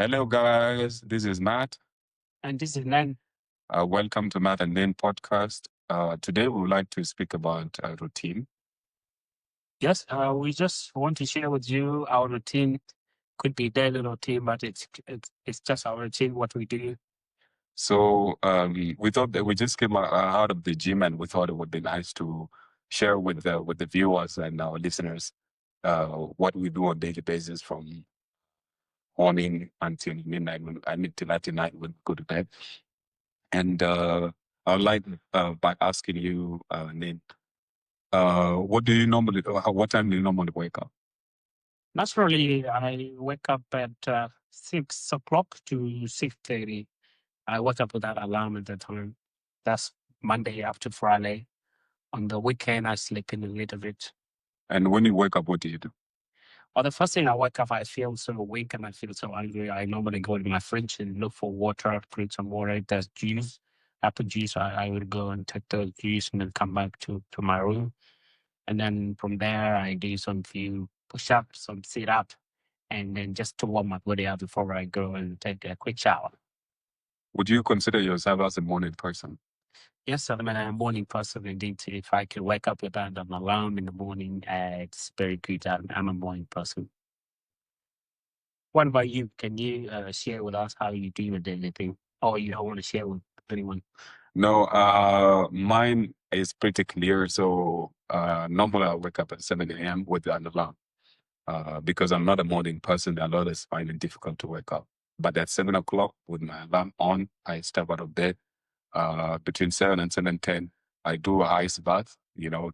Hello, guys. This is Matt. And this is Nen. Welcome to Matt&NenPodcast. Today, we would like to speak about routine. Yes, we just want to share with you our routine. Could be daily routine, but it's just our routine, what we do. So, we thought that we just came out of the gym, and we thought it would be nice to share with the viewers and our listeners what we do on a daily basis from morning until midnight. I mean, till at night when we go to bed. And I'd like by asking you, Nen, what do you normally? What time do you normally wake up? Naturally, I wake up at 6 o'clock to 6:30. I wake up with that alarm at that time. That's Monday after Friday. On the weekend, I sleep in a little bit. And when you wake up, what do you do? Or the first thing I wake up, I feel so weak and I feel so hungry. I normally go to my fridge and look for water, drink some water. If there's juice, apple juice, I would go and take the juice and then come back to my room. And then from there, I do some few push-ups, some sit-up, and then just to warm my body up before I go and take a quick shower. Would you consider yourself as a morning person? Yes, I'm a morning person indeed. If I can wake up without an alarm in the morning, it's very good. I'm a morning person. What about you? Can you share with us how you do your daily thing? Or you don't want to share with anyone? No, mine is pretty clear. So normally I wake up at 7 a.m. with an alarm. Because I'm not a morning person, a lot is finding it difficult to wake up. But at 7 o'clock with my alarm on, I step out of bed. Between 7 and 7:10, I do a ice bath,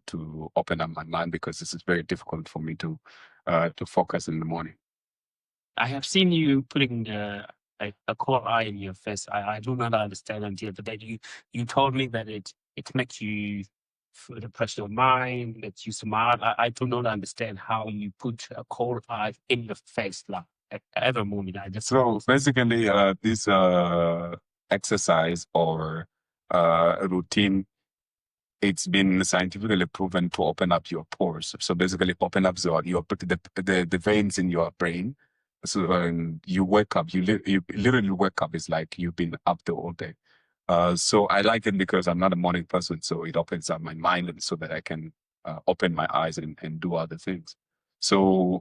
to open up my mind because this is very difficult for me to focus in the morning. I have seen you putting a cold eye in your face. I do not understand until today. You told me that it makes you refresh your mind, makes you smile. I do not understand how you put a cold eye in your face like every morning. So basically, this exercise or routine, it's been scientifically proven to open up your pores. So basically, open up the veins in your brain. So you wake up, you literally wake up. It's like you've been up the whole day. So I like it because I'm not a morning person. So it opens up my mind and so that I can open my eyes and do other things. So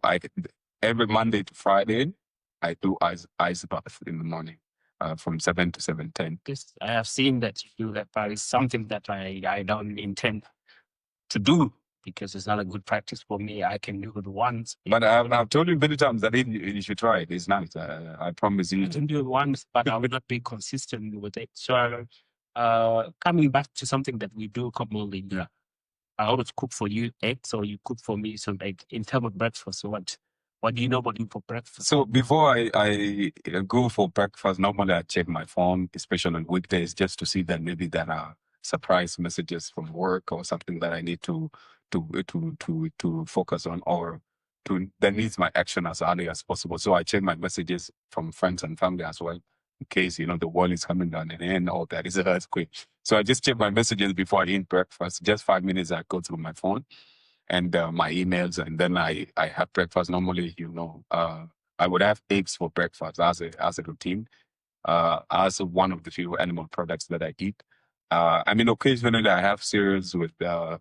every Monday to Friday, I do ice bath in the morning from 7 to 7:10. I have seen that you do that, but it's something that I don't intend to do because it's not a good practice for me. I can do it once. But I've told you many times that you should try it. It's nice. I promise you. I can do it once, but I will not be consistent with it. So coming back to something that we do commonly, I always cook for you eggs, or you cook for me some eggs. In terms of breakfast, what do you normally do for breakfast? So before I go for breakfast, normally I check my phone, especially on weekdays, just to see that maybe there are surprise messages from work or something that I need to focus on or that needs my action as early as possible. So I check my messages from friends and family as well, in case the world is coming down and end or there is an earthquake. So I just check my messages before I eat breakfast. Just 5 minutes, I go through my phone and my emails, and then I have breakfast. Normally, I would have eggs for breakfast as a routine, as one of the few animal products that I eat. I mean, occasionally I have cereals with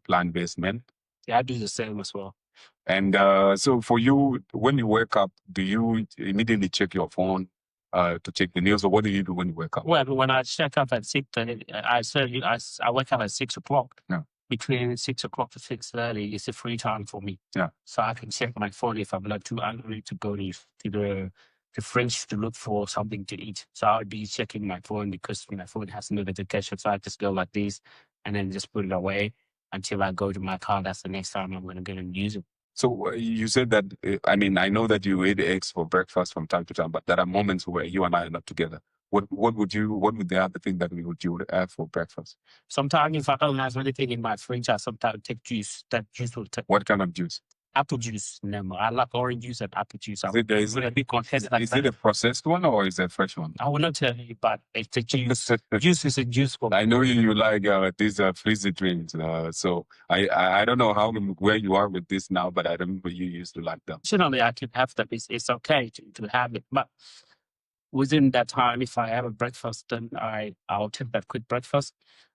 plant-based milk. Yeah, I do the same as well. And so for you, when you wake up, do you immediately check your phone to check the news, or what do you do when you wake up? Well, when I check up at 6, I wake up at 6 o'clock. Yeah. Between 6 o'clock to 6:30 is a free time for me. Yeah. So I can check my phone if I'm not too hungry to go to the fridge to look for something to eat. So I'll be checking my phone because my phone has notification. So I just go like this and then just put it away until I go to my car. That's the next time I'm going to go and use it. So you said that, I mean, I know that you eat eggs for breakfast from time to time, but there are moments where you and I are not together. What would the other thing that you would have for breakfast? Sometimes if I don't have anything in my fridge, I sometimes take juice. That juice will take. What kind of juice? Apple juice. No, I like orange juice and apple juice. Is it a processed one or is it a fresh one? I will not tell you, but it's a juice. Juice is a juice for me. I know you like these frizzy drinks. So I don't know where you are with this now, but I remember you used to like them. Generally, I can have them. It's okay to have it, but within that time, if I have a breakfast, then I'll take that quick breakfast.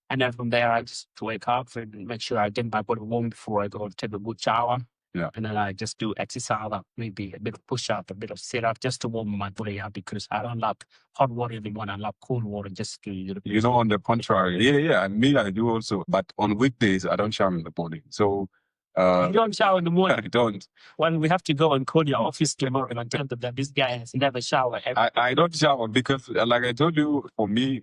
And then from there, I just wake up and make sure I get my body warm before I go and take a good shower. Yeah. And then I just do exercise, maybe a bit of push up, a bit of sit up, just to warm my body up because I don't love hot water anymore. I love cool water just to, You know, on the contrary, yeah, me, I do also. But on weekdays, I don't shower in the morning. So, you don't shower in the morning. I don't. Well, we have to go and call your office tomorrow and tell them that this guy has never showered. I don't shower because, like I told you, for me,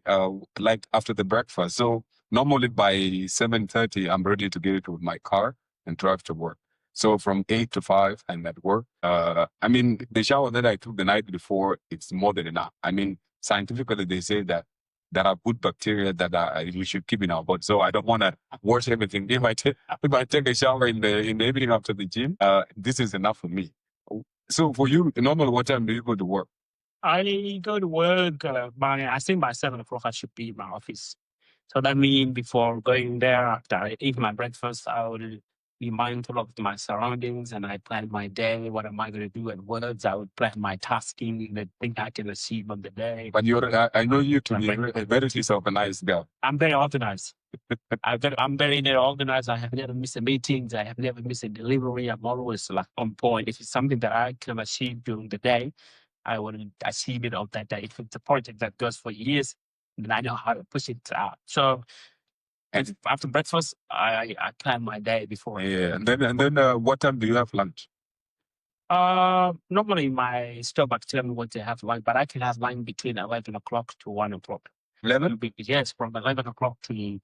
like after the breakfast. So normally by 7:30, I'm ready to get into my car and drive to work. So from 8 to 5, I'm at work. I mean, the shower that I took the night before, it's more than enough. I mean, scientifically, they say that there are good bacteria that we should keep in our body. So I don't want to wash everything. If I take a shower in the evening after the gym, this is enough for me. So for you, normally, what time do you go to work? I go to work I think by 7 o'clock I should be in my office. So that means before going there, after I eat my breakfast, I will be mindful of my surroundings and I plan my day. What am I going to do at work? I would plan my tasking, the thing I can achieve on the day. But I know you to be a very disorganized girl. I'm very organized. I'm very organized. I have never missed a meetings. I have never missed a delivery. I'm always like on point. If it's something that I can achieve during the day, I will achieve it on that day. If it's a project that goes for years, then I know how to push it out. So after breakfast, I plan my day before. Yeah, and then what time do you have lunch? Normally my stomach tell me when to have lunch, but I can have lunch between 11 o'clock to 1 o'clock. 11? Yes, from 11 o'clock to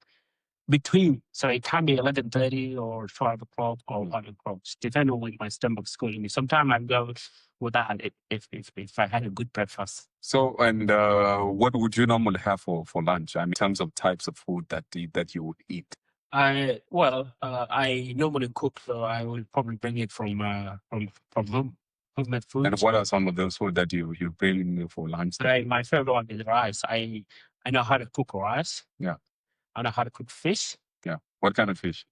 between. So it can be 11:30 or 12 o'clock or 1 o'clock, depending on when my stomach's calling me. Sometimes I go without it if I had a good breakfast. So, and what would you normally have for lunch? I mean, in terms of types of food that you would eat. I normally cook, so I will probably bring it from home, homemade food. And what are some of those food that you bring for lunch? My favorite one is rice. I know how to cook rice. Yeah. I know how to cook fish. Yeah. What kind of fish?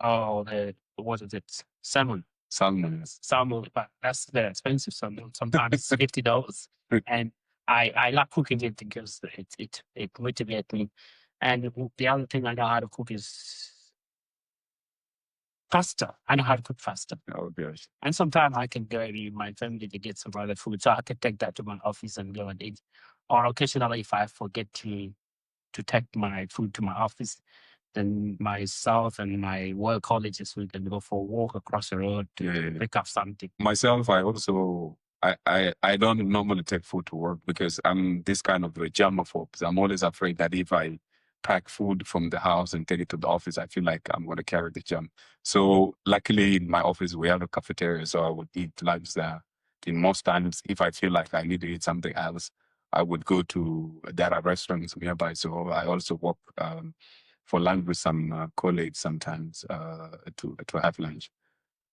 Oh, what is it? Salmon. Salmon. Yes. Salmon, but that's very expensive. Sometimes it's $50, and I like cooking it because it motivates me. And the other thing I know how to cook is pasta. I know how to cook pasta. Oh gosh. And sometimes I can go to my family to get some other food, so I can take that to my office and go and eat. Or occasionally, if I forget to take my food to my office, then myself and my work colleagues we can go for a walk across the road to pick up something. Myself, I also I don't normally take food to work because I'm this kind of a germaphobe. I'm always afraid that if I pack food from the house and take it to the office, I feel like I'm going to carry the germ. So luckily in my office, we have a cafeteria, so I would eat lunch there. In most times, if I feel like I need to eat something else, I would go to, there are restaurants nearby. So I also walk for lunch with some colleagues sometimes to have lunch.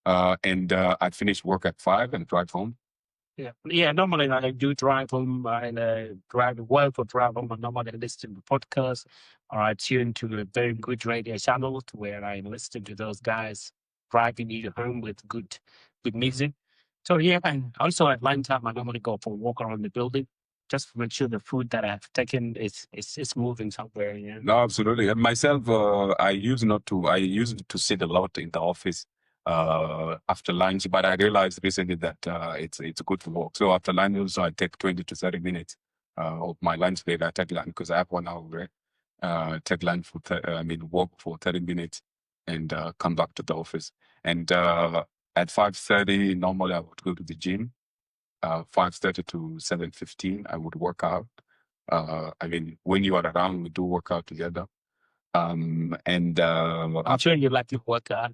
And I finish work at 5 and drive home. Yeah. Normally I do drive home and drive to work or drive home. I normally listen to podcasts or I tune to a very good radio channel to where I listen to those guys driving you home with good music. So yeah, and also at lunchtime I normally go for a walk around the building just to make sure the food that I've taken is moving somewhere. Yeah. No, absolutely. And myself, I used to sit a lot in the office after lunch, but I realized recently that it's good to walk. So after lunch, also I take 20 to 30 minutes of my lunch break. I take lunch because I have 1 hour break. Take lunch for walk for 30 minutes and come back to the office. And at 5:30, normally I would go to the gym. 5:30 to 7:15, I would work out. When you are around, we do work out together. I'm sure you like to work out.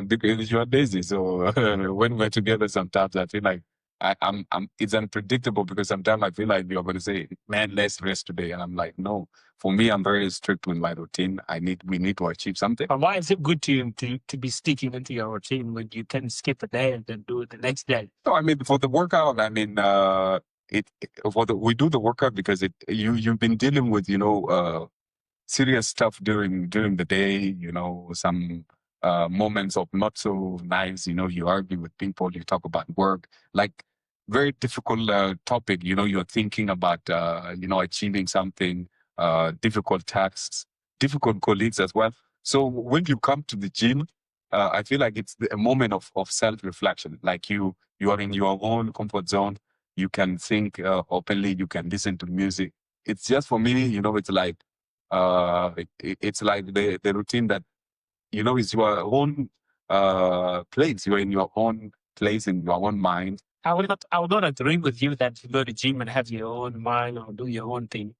Because you are lazy. So when we're together, sometimes I feel like I'm it's unpredictable because sometimes I feel like you're going to say, man, let's rest today. And I'm like, no, for me, I'm very strict with my routine. We need to achieve something. But why is it good to be sticking into your routine when you can skip a day and then do it the next day? No, for the workout, we do the workout because you've been dealing with, serious stuff during the day, some moments of not so nice, you argue with people, you talk about work. Like very difficult topic. You know, you're thinking about, achieving something, difficult tasks, difficult colleagues as well. So when you come to the gym, I feel like it's a moment of self-reflection. Like you are in your own comfort zone. You can think openly. You can listen to music. It's just for me, it's like, it's like the routine that, is your own place. You're in your own place, in your own mind. I will not agree with you that you go to gym and have your own mind or do your own thing.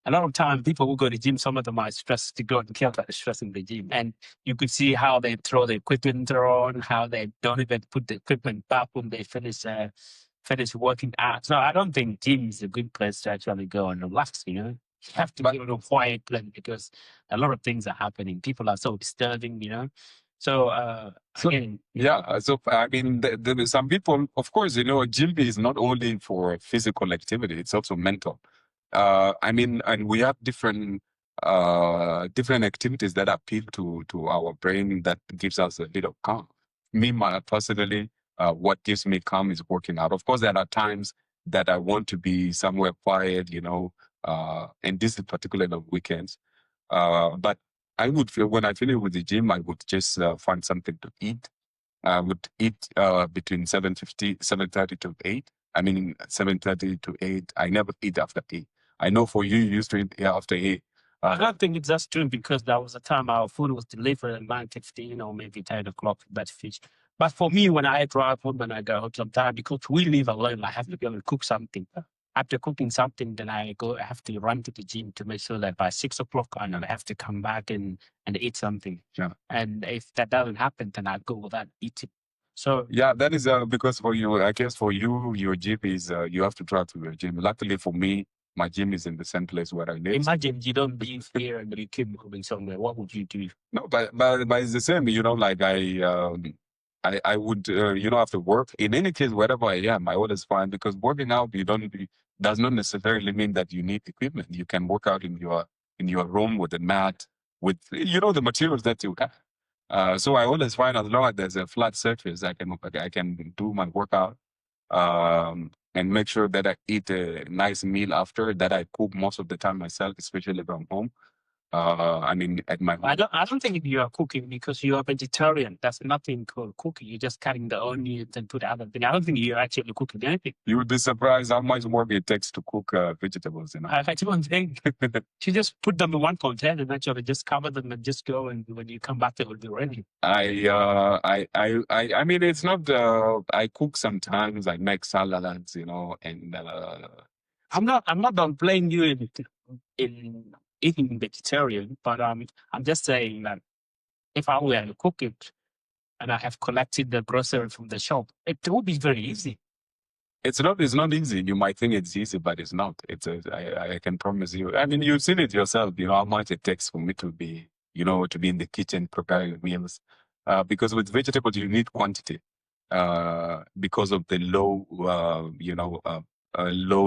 A lot of time, people who go to gym, some of them are stressed to go and kill that stress in the gym. And you could see how they throw the equipment on, how they don't even put the equipment back when they finish working out. So I don't think gym is a good place to actually go and relax, you know. You have to be in a quiet place because a lot of things are happening. People are so disturbing, you know. So, again, yeah. So I mean, some people, of course, gym is not only for physical activity; it's also mental. I mean, and we have different activities that appeal to our brain that gives us a bit of calm. Personally, what gives me calm is working out. Of course, there are times that I want to be somewhere quiet, and this is particularly on weekends. But I would feel when I finish with the gym, I would just find something to eat. I would eat between 7:30 to 8. I mean, 7:30 to 8. I never eat after 8. I know for you, you used to eat after 8. I don't think it's just true because there was a time our food was delivered at 9:15 or maybe 10 o'clock. That's fish. But for me, when I drive home and I go home sometimes, because we live alone, I have to be able to cook something. After cooking something, then I have to run to the gym to make sure that by 6 o'clock I have to come back and eat something. Yeah. And if that doesn't happen, then I go without eating. So yeah, that is because for you, I guess for you, your gym is you have to drive to your gym. Luckily for me, my gym is in the same place where I live. Imagine you don't live here and you keep moving somewhere. What would you do? No, but it's the same. Like I would after work. In any case, wherever I am, I always find because working out does not necessarily mean that you need equipment. You can work out in your room with a mat with the materials that you have. So I always find as long as there's a flat surface, I can do my workout, and make sure that I eat a nice meal after that. I cook most of the time myself, especially if I'm home. I mean, at my home. I don't think you are cooking because you are vegetarian. That's nothing called cooking. You're just cutting the onions and put other things. I don't think you're actually cooking anything. You would be surprised how much work it takes to cook vegetables. I don't think you just put them in one container and actually just cover them and just go. And when you come back, they will be ready. I mean, it's not. I cook sometimes. I make salads, and I'm not downplaying you in eating vegetarian, but I'm just saying that if I were to cook it and I have collected the grocery from the shop, it would be very easy. It's not easy. You might think it's easy, but it's not. I can promise you. I mean, you've seen it yourself. How much it takes for me to be in the kitchen preparing meals. Because with vegetables, you need quantity. Because of the low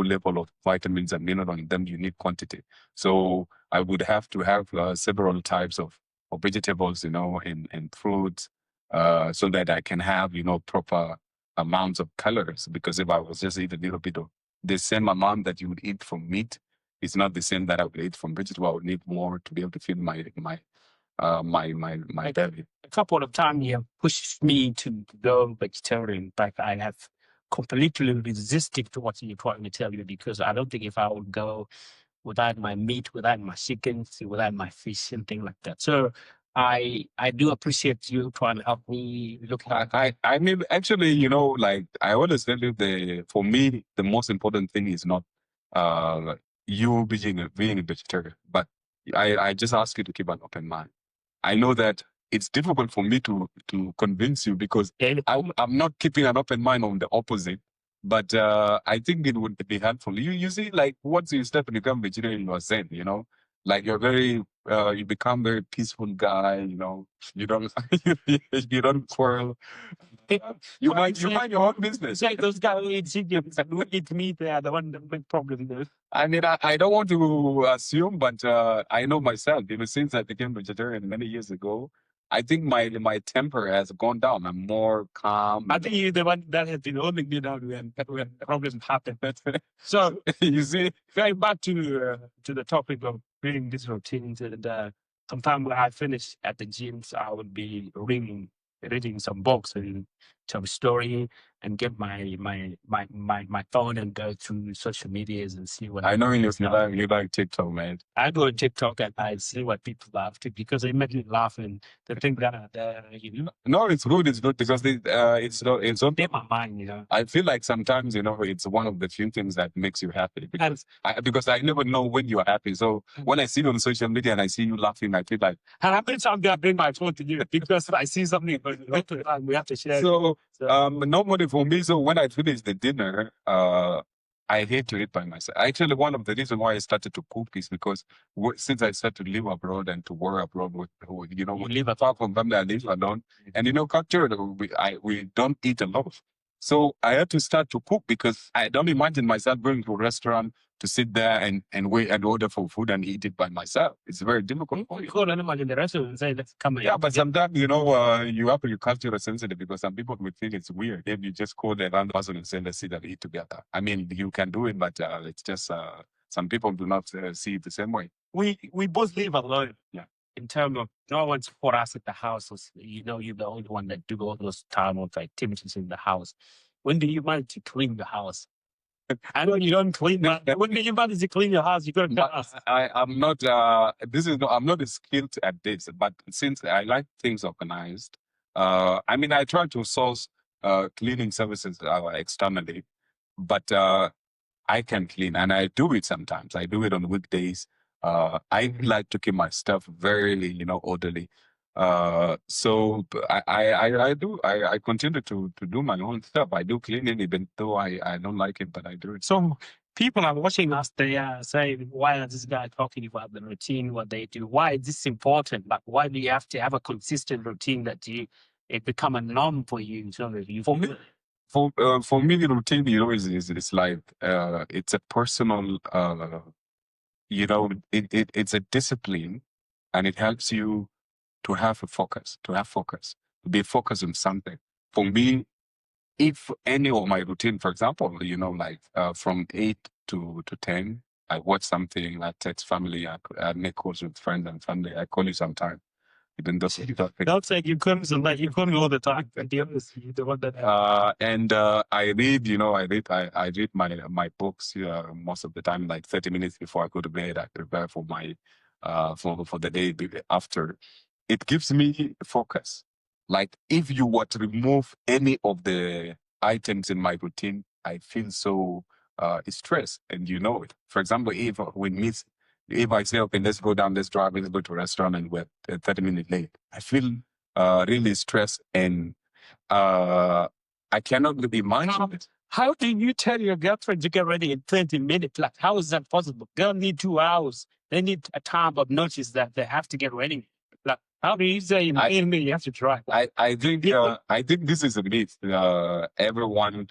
level of vitamins and minerals in them, you need quantity. So I would have to have several types of vegetables, and fruits, so that I can have, proper amounts of calories. Because if I was just eat a little bit of the same amount that you would eat from meat, it's not the same that I would eat from vegetable. I would need more to be able to feed my belly. A couple of times you have pushed me to go vegetarian, but I have completely resisted to what you're trying to tell you because I don't think if I would go without my meat, without my chicken, without my fish and things like that. So I do appreciate you trying to help me look at. I mean, actually, like I always tell you, for me, the most important thing is not you being a vegetarian, but I just ask you to keep an open mind. I know that it's difficult for me to convince you because I'm not keeping an open mind on the opposite. But I think it would be helpful. You see, like once you start to become vegetarian, you are zen. Like you're very, you become very peaceful guy. You don't you don't quarrel. You mind your own business. Like those guys who eat chicken and who eat meat, they are the one that make problem there. I mean, I don't want to assume, but I know myself. Since I became vegetarian many years ago, I think my temper has gone down. I'm more calm. I think you're the one that has been holding me down when problems happen. So you see, going back to the topic of creating these routines, and sometimes when I finish at the gyms, I would be reading some books and some story, and get my phone and go through social medias and see what I know you is now. you like TikTok, man. I go on TikTok and I see what people laugh to, because they make me laugh, and they think that No, it's good. It's good because it's not. in my mind, I feel like sometimes it's one of the few things that makes you happy because I never know when you're happy. So when I see you on social media and I see you laughing, I feel like. And how many times do I bring my phone to you because I see something, but we have to share. So normally for me, so when I finish the dinner, I hate to eat by myself. Actually, one of the reasons why I started to cook is because since I started to live abroad and to work abroad with live apart from family, I live alone. And culturally, we don't eat alone. So I had to start to cook because I don't imagine myself going to a restaurant to sit there and wait and order for food and eat it by myself. It's very difficult. You call anyone in the restaurant and say, let's come. Yeah, but sometimes, you have to be cultural sensitive because some people would think it's weird if you just call a random person and say, let's sit and eat together. I mean, you can do it, but it's just some people do not see it the same way. We both live alone. Yeah. In terms of no one's for us at the house. You're the only one that do all those time of activities in the house. When do you manage to clean the house? I know you don't clean that. When do you manage to clean your house? You got to tell us. I'm not. I'm not skilled at this, but since I like things organized, I mean, I try to source cleaning services externally, but I can clean, and I do it sometimes. I do it on weekdays. I like to keep my stuff very, orderly. So I continue to do my own stuff. I do cleaning, even though I don't like it, but I do it. So people are watching us. They are saying, "Why is this guy talking about the routine? What they do? Why is this important? Like, why do you have to have a consistent routine that it become a norm for you?" So you for me, the routine, is like it's a personal, it's a discipline, and it helps you to have focus, to be focused on something. For me, if any of my routine, for example, like from 8 to 10, I watch something, I text family, I make calls with friends and family. I call you sometime. Even though don't say you call you call me all the time. And the others, you the one that. And I read, I read my books most of the time, like 30 minutes before I go to bed. I prepare for my for the day after. It gives me focus. Like if you were to remove any of the items in my routine, I feel so stressed, and you know it. For example, if I say, okay, let's go down, let's drive, let's go to a restaurant, and we're 30 minutes late, I feel really stressed, and I cannot really mind it. How do you tell your girlfriend to get ready in 20 minutes? Like, how is that possible? Girl need 2 hours. They need a time of notice that they have to get ready. Like, how do you say in me you have to try? I think this is a myth. Everyone,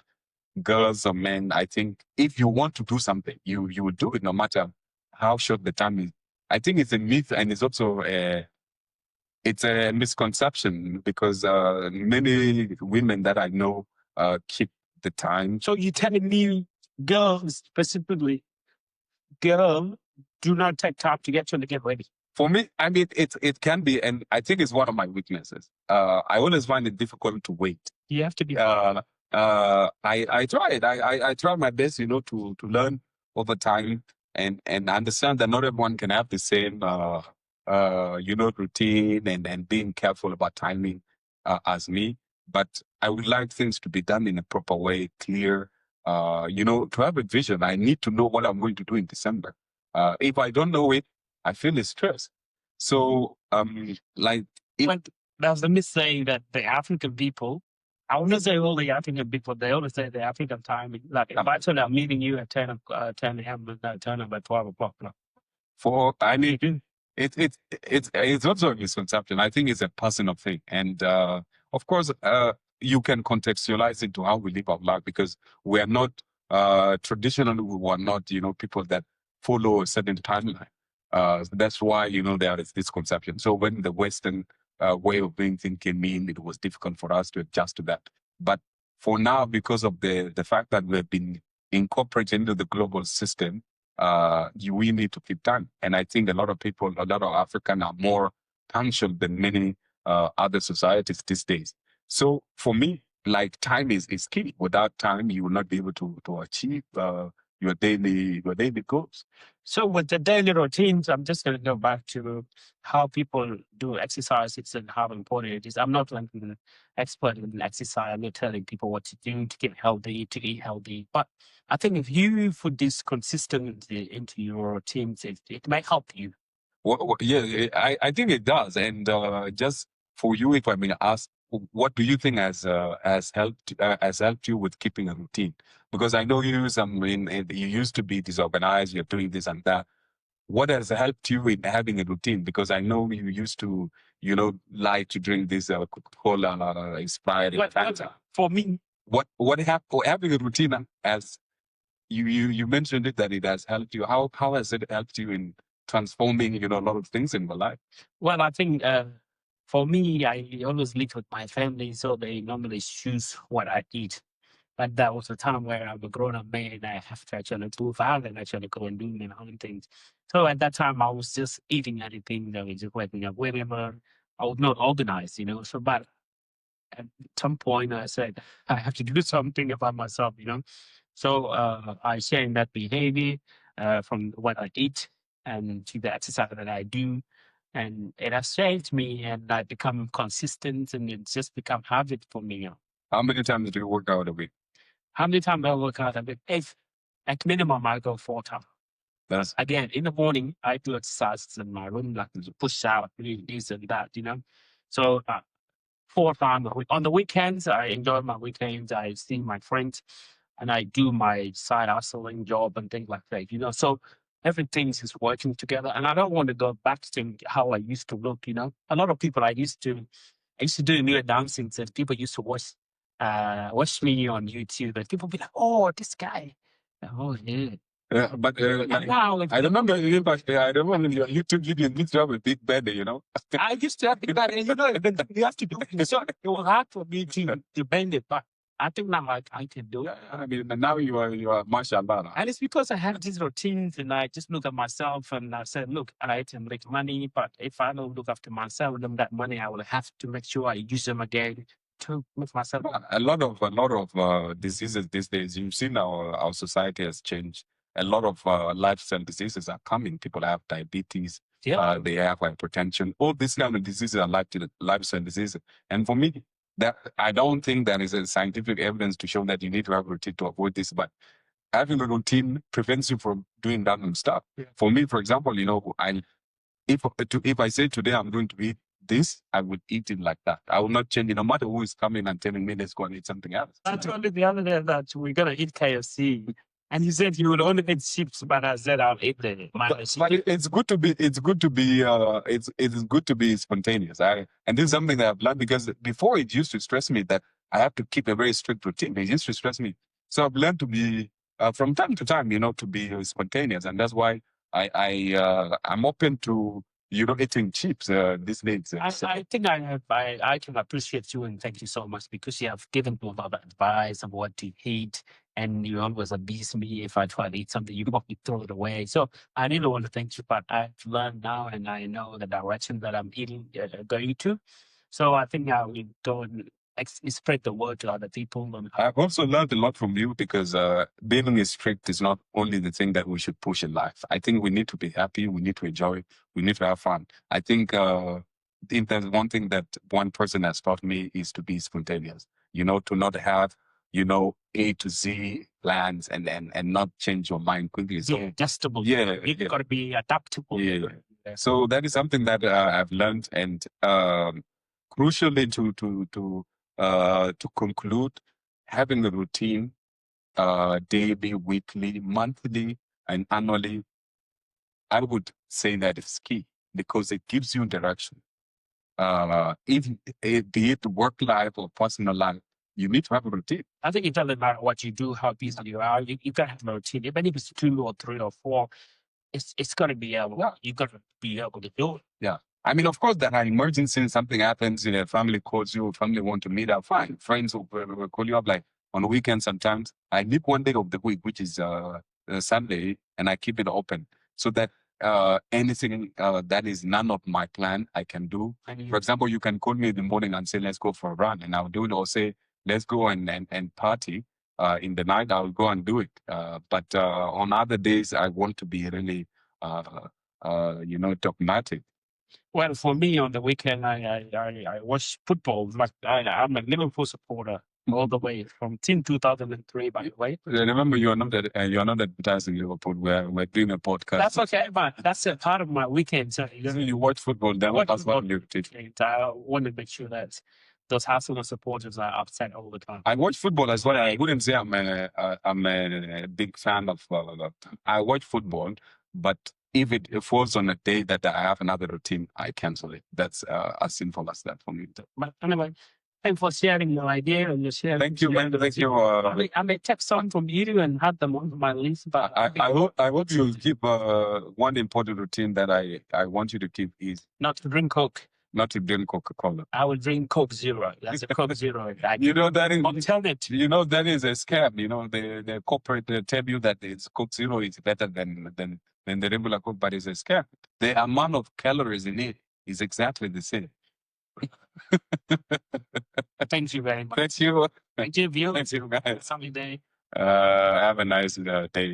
girls or men, I think if you want to do something, you will do it no matter how short the time is. I think it's a myth, and it's also it's a misconception because many women that I know keep the time. So you're telling me girls specifically, do not take time to get ready? For me, I mean, it can be, and I think it's one of my weaknesses. I always find it difficult to wait. You have to be. I try it. I try my best, to learn over time and understand that not everyone can have the same, routine and being careful about timing as me. But I would like things to be done in a proper way, clear. To have a vision, I need to know what I'm going to do in December. If I don't know it, I feel stressed. So, there's a myth saying that the African people, I wouldn't say all the African people, they always say the African time. Like, if I tell I'm meeting you at 10 a.m., turn up at 12 o'clock. It's also a misconception. I think it's a personal thing. And of course, you can contextualize it to how we live our life because we are not, traditionally, we were not, people that follow a certain timeline. That's why, there is this conception. So when the Western way of doing things came in, it was difficult for us to adjust to that. But for now, because of the fact that we've been incorporated into the global system, we need to keep time. And I think a lot of people, a lot of Africans are more punctual than many other societies these days. So for me, like time is key. Without time, you will not be able to achieve your daily goals. So with the daily routines, I'm just going to go back to how people do exercises and how important it is. I'm not like an expert in exercise. I'm not telling people what to do to get healthy, to eat healthy. But I think if you put this consistency into your routines, it may help you. Well, yeah, I think it does. And just for you, if I may ask, what do you think has helped you with keeping a routine? Because I know you you used to be disorganized. You're doing this and that. What has helped you in having a routine? Because I know you used to, like to drink this Coca-Cola inspired Fanta. For me, having a routine as you mentioned it that it has helped you. How has it helped you in transforming, a lot of things in your life? well, I think for me, I always live with my family, so they normally choose what I eat. But that was a time where I'm a grown up man. I have to actually move out and actually go and do my own things. So at that time, I was just eating anything that was just waking up whenever. I was not organized. So, but at some point, I said, I have to do something about myself. So I change that behavior from what I eat and to the exercise that I do. And it has changed me and I become consistent and it's just become habit for me. How many times do you work out a week? How many times I work out a bit? If at minimum I go 4 times. That's Again, in the morning I do exercises in my room, like push out, this and that. So 4 times a week. On the weekends, I enjoy my weekends. I see my friends and I do my side hustling job and things like that. So everything is working together. And I don't want to go back to how I used to look. A lot of people I used to do new dancing and people used to watch me on YouTube and people be like, oh, this guy. Oh yeah. but Now, I remember I remember your YouTube video used to have a big belly. I used to have that, and you have to do it. So it was hard for me to bend it, but I think now I can do it. I mean, now you are mashallah. And it's because I have these routines and I just look at myself and I said, look, I can make money, but if I don't look after myself, then that money I will have to make sure I use them again to make myself. A lot of diseases these days. You've seen our society has changed. A lot of lifestyle diseases are coming. People have diabetes. Yeah. They have hypertension. All these kind of diseases are lifestyle diseases. And for me, that I don't think there is a scientific evidence to show that you need to have a routine to avoid this. But having a routine prevents you from doing random stuff. Yeah. For me, for example, if I say today I'm going to eat this, I would eat it like that. I will not change it, no matter who is coming and telling me let's go and eat something else. I told you the other day that we're gonna eat KFC. And you said you would only eat chips, but I said I'll eat the But it's good to be spontaneous. And this is something that I've learned because before it used to stress me that I have to keep a very strict routine. It used to stress me. So I've learned to be from time to time, to be spontaneous, and that's why I'm open to eating chips these days. I think I can appreciate you and thank you so much because you have given me a lot of advice on what to eat and you always abuse me if I try to eat something, you probably throw it away. So I really want to thank you, but I've learned now and I know the direction that I'm eating going to. So I think I will go and spread the word to other people. I've also learned a lot from you because being strict is not only the thing that we should push in life. I think we need to be happy, we need to enjoy, we need to have fun. I think if there's one thing that one person has taught me is to be spontaneous, to not have, A to Z plans and not change your mind quickly. So, adjustable. Yeah. You've got to be adaptable. Yeah. So that is something that I've learned, and crucially to conclude, having a routine, daily, weekly, monthly, and annually, I would say that is key because it gives you direction. Be it work life or personal life, you need to have a routine. I think it doesn't matter what you do, how busy you are, you got to have a routine. Even if it's 2 or 3 or 4, it's got to be able. You got to be able to do it. Yeah. I mean, of course, there are emergencies. Something happens, family calls you, family want to meet up. Fine, friends will call you up. Like on the weekend, sometimes I leave one day of the week, which is Sunday, and I keep it open so that anything that is none of my plan, I can do. For example, you can call me in the morning and say, "Let's go for a run," and I'll do it. Or say, "Let's go and party." In the night, I'll go and do it. But on other days, I want to be really, dogmatic. Well, for me, on the weekend, I watch football. But I'm a Liverpool supporter all the way from team 2003. By the way, Remember, you're not advertising Liverpool. We're doing a podcast. That's okay, but that's a part of my weekend. So You watch football, then that's what you did. I want to make sure that those Arsenal supporters are upset all the time. I watch football as well. I wouldn't say I'm a big fan of. I watch football, but if it falls on a day that I have another routine, I cancel it. That's as simple as that for me. But anyway, thanks for sharing your idea and your sharing. Thank you, man. Thank you. I may take some from you and add them on my list. But I hope you'll keep one important routine that I want you to keep is not to drink Coke. Not to drink Coca-Cola. I will drink Coke Zero. That's a Coke Zero. You know that is alternative. You know that is a scam. You know the corporate they tell you that it's Coke Zero is better than the regular Coke, but it's a scam. The amount of calories in it is exactly the same. Thank you very much. Thank you. Thank you, viewers. Thank you, guys. Sunny day. Have a nice day.